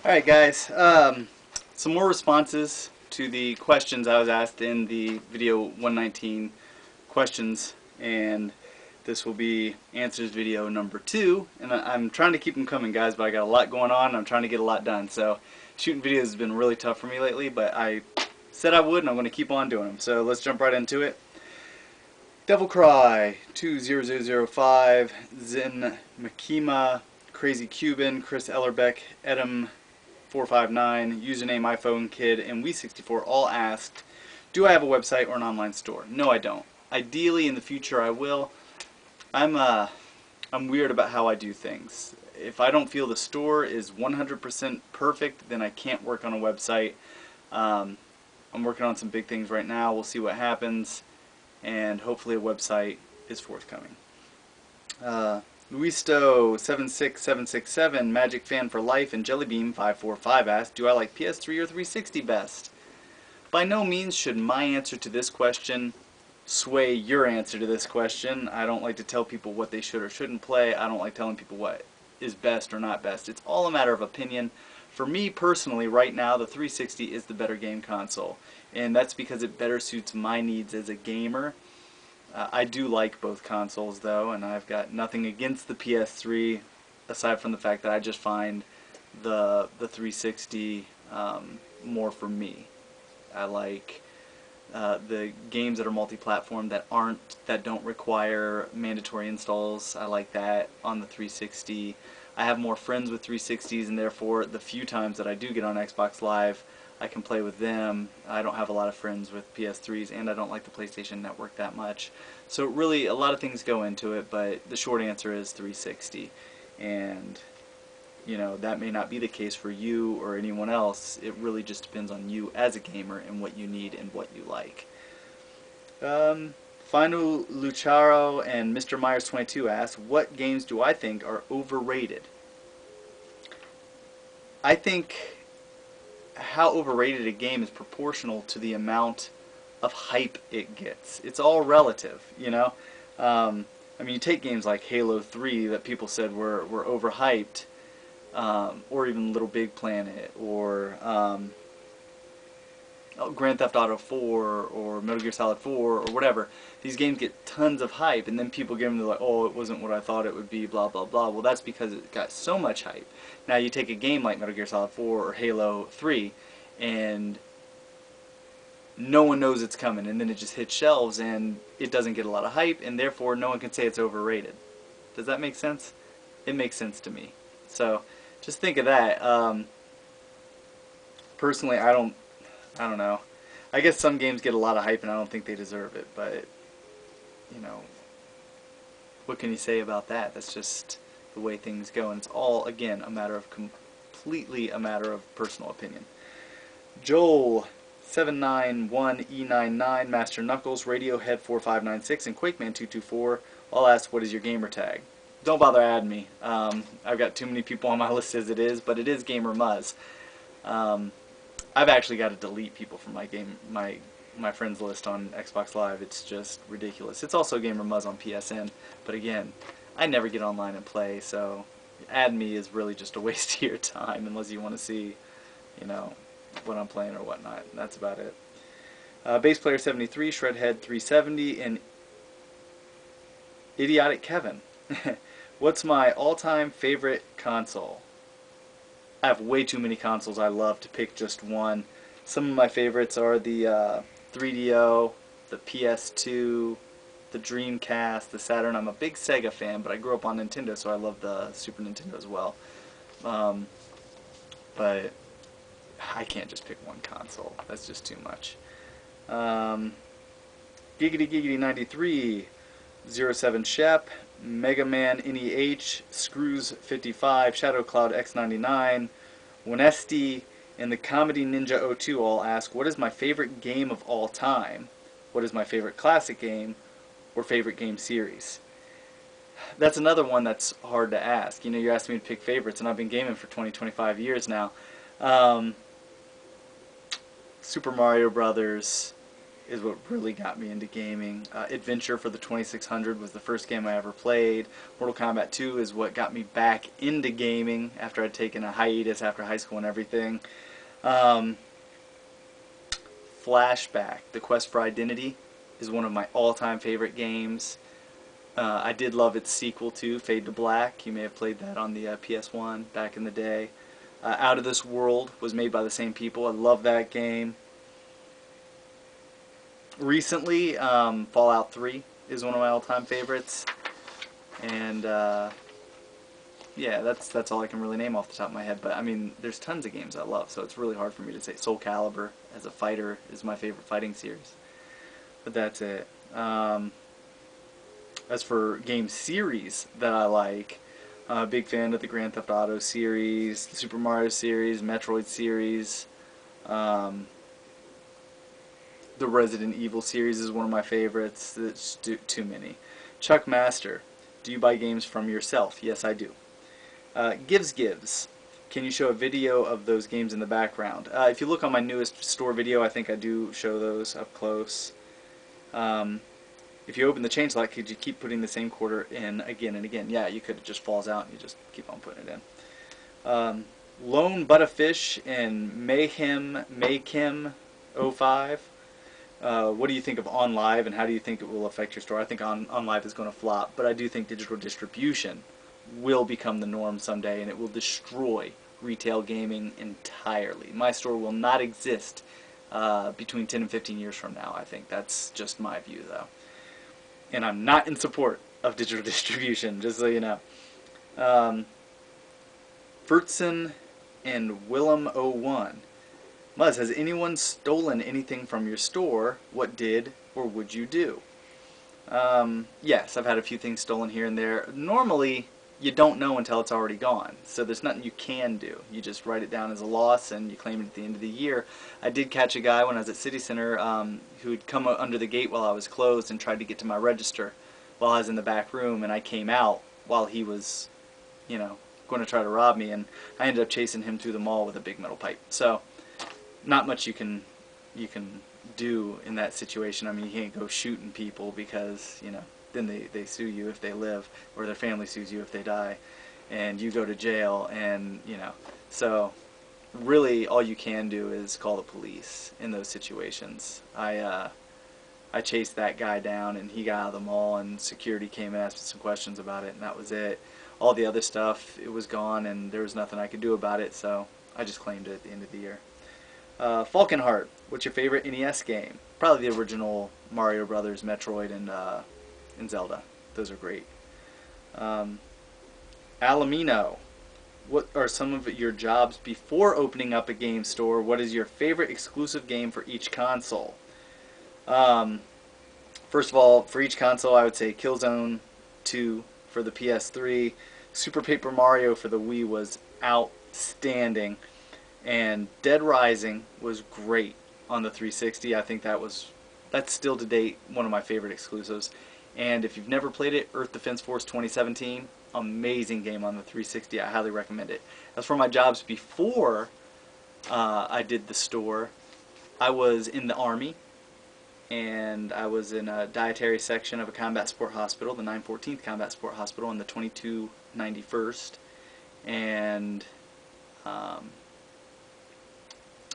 Alright guys, some more responses to the questions I was asked in the video 119 questions, and this will be answers video number 2, and I'm trying to keep them coming guys, but I got a lot going on and I'm trying to get a lot done, so shooting videos has been really tough for me lately, but I said I would and I'm going to keep on doing them, so let's jump right into it. Devil Cry 20005, Zen Makima, Crazy Cuban, Chris Ellerbeck, Edam 459, username iPhone Kid, and We64 all asked, do I have a website or an online store? No, I don't. Ideally, in the future, I will. I'm weird about how I do things. If I don't feel the store is 100% perfect, then I can't work on a website. I'm working on some big things right now. We'll see what happens, and hopefully a website is forthcoming. Luisto76767, Magic Fan for Life, and Jellybeam545 asked, do I like PS3 or 360 best? By no means should my answer to this question sway your answer to this question. I don't like to tell people what they should or shouldn't play. I don't like telling people what is best or not best. It's all a matter of opinion. For me personally, right now, the 360 is the better game console, and that's because it better suits my needs as a gamer. I do like both consoles though, and I've got nothing against the PS3 aside from the fact that I just find the 360 more for me. I like the games that are multi-platform that don't require mandatory installs. I like that on the 360. I have more friends with 360s, and therefore the few times that I do get on Xbox Live, I can play with them. I don't have a lot of friends with PS3s, and I don't like the PlayStation Network that much. So really, a lot of things go into it, but the short answer is 360. And you know, that may not be the case for you or anyone else. It really just depends on you as a gamer and what you need and what you like. Final Lucharo and Mr. Myers 22 asked, what games do I think are overrated? I think how overrated a game is proportional to the amount of hype it gets. It's all relative, you know. I mean, you take games like Halo 3 that people said were overhyped, or even Little Big Planet, or Grand Theft Auto 4, or Metal Gear Solid 4, or whatever. These games get tons of hype, and then people give them, they're like, oh, it wasn't what I thought it would be, blah, blah, blah. Well, that's because it got so much hype. Now, you take a game like Metal Gear Solid 4 or Halo 3, and no one knows it's coming, and then it just hits shelves, and it doesn't get a lot of hype, and therefore no one can say it's overrated. Does that make sense? It makes sense to me. So, just think of that. Personally, I don't know. I guess some games get a lot of hype and I don't think they deserve it, but, you know, what can you say about that? That's just the way things go, and it's all, again, completely a matter of personal opinion. Joel 791E99, Master Knuckles, Radiohead 4596, and Quakeman224 all ask, what is your gamer tag? Don't bother adding me. I've got too many people on my list as it is, but it is Gamer Muzz. I've actually got to delete people from my friends list on Xbox Live. It's just ridiculous. It's also Gamer Muzz on PSN, but again, I never get online and play, so add me is really just a waste of your time unless you want to see, you know, what I'm playing or whatnot. That's about it. Bass Player 73, Shredhead 370, and Idiotic Kevin. What's my all-time favorite console? I have way too many consoles I love to pick just one. Some of my favorites are the 3DO, the PS2, the Dreamcast, the Saturn. I'm a big Sega fan, but I grew up on Nintendo, so I love the Super Nintendo as well. But I can't just pick one console. That's just too much. Giggity Giggity 93, 07 Shep, Mega Man NEH, Screws 55, Shadow Cloud X99, Winesti, and the Comedy Ninja 02 all ask, what is my favorite game of all time? What is my favorite classic game? Or favorite game series? That's another one that's hard to ask. You know, you're asking me to pick favorites, and I've been gaming for 20-25 years now. Super Mario Brothers, is what really got me into gaming. Adventure for the 2600 was the first game I ever played. Mortal Kombat 2 is what got me back into gaming after I'd taken a hiatus after high school and everything. Flashback, The Quest for Identity, is one of my all-time favorite games. I did love its sequel too, Fade to Black. You may have played that on the PS1 back in the day. Out of This World was made by the same people. I love that game. Recently, Fallout 3 is one of my all-time favorites, and yeah, that's all I can really name off the top of my head. But I mean, there's tons of games I love, so it's really hard for me to say. Soul Calibur as a fighter is my favorite fighting series, but that's it. As for game series that I like, I'm a big fan of the Grand Theft Auto series, the Super Mario series, Metroid series. The Resident Evil series is one of my favorites. It's too many. Chuck Master, do you buy games from yourself? Yes, I do. Gives. Can you show a video of those games in the background? If you look on my newest store video, I think I do show those up close. If you open the chain slot, could you keep putting the same quarter in again and again? Yeah, you could. It just falls out and you just keep on putting it in. Lone Butterfish and Mayhem 05. What do you think of OnLive, and how do you think it will affect your store? I think OnLive is going to flop, but I do think digital distribution will become the norm someday, and it will destroy retail gaming entirely. My store will not exist between 10 and 15 years from now, I think. That's just my view, though. And I'm not in support of digital distribution, just so you know. Furtson and Willem01. Muzz, has anyone stolen anything from your store? What did or would you do? Yes, I've had a few things stolen here and there. Normally, you don't know until it's already gone, so there's nothing you can do. You just write it down as a loss and you claim it at the end of the year. I did catch a guy when I was at City Center who had come under the gate while I was closed and tried to get to my register while I was in the back room, and I came out while he was, you know, going to try to rob me, and I ended up chasing him through the mall with a big metal pipe. So not much you can do in that situation. I mean, you can't go shooting people because, you know, then they sue you if they live, or their family sues you if they die, and you go to jail, and, you know, so really all you can do is call the police in those situations. I chased that guy down, and he got out of the mall, and security came and asked me some questions about it, and that was it. All the other stuff, it was gone, and there was nothing I could do about it, so I just claimed it at the end of the year. Falconheart, what's your favorite NES game? Probably the original Mario Brothers, Metroid, and Zelda. Those are great. Alamino, what are some of your jobs before opening up a game store? What is your favorite exclusive game for each console? First of all, for each console, I would say Killzone 2 for the PS3. Super Paper Mario for the Wii was outstanding. And Dead Rising was great on the 360. I think that's still to date one of my favorite exclusives. And if you've never played it, Earth Defense Force 2017, amazing game on the 360. I highly recommend it. As for my jobs before I did the store, I was in the Army, and I was in a dietary section of a combat support hospital, the 914th Combat Support Hospital, and the 2291st. And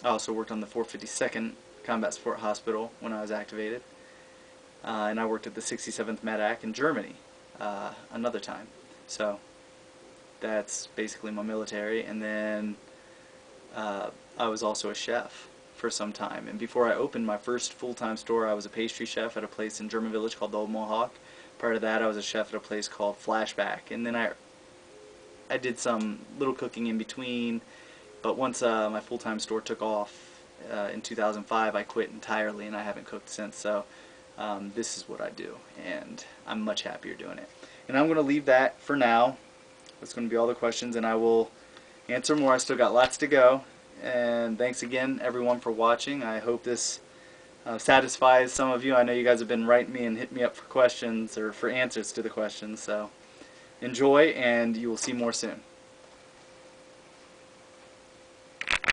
I also worked on the 452nd Combat Support Hospital when I was activated. And I worked at the 67th Medac in Germany another time. So that's basically my military. And then I was also a chef for some time. And before I opened my first full-time store, I was a pastry chef at a place in German Village called the Old Mohawk. Prior to that, I was a chef at a place called Flashback. And then I did some little cooking in between. But once my full-time store took off in 2005, I quit entirely, and I haven't cooked since. So this is what I do, and I'm much happier doing it. And I'm going to leave that for now. That's going to be all the questions, and I will answer more. I still got lots to go. And thanks again, everyone, for watching. I hope this satisfies some of you. I know you guys have been writing me and hitting me up for questions or for answers to the questions. So enjoy, and you will see more soon.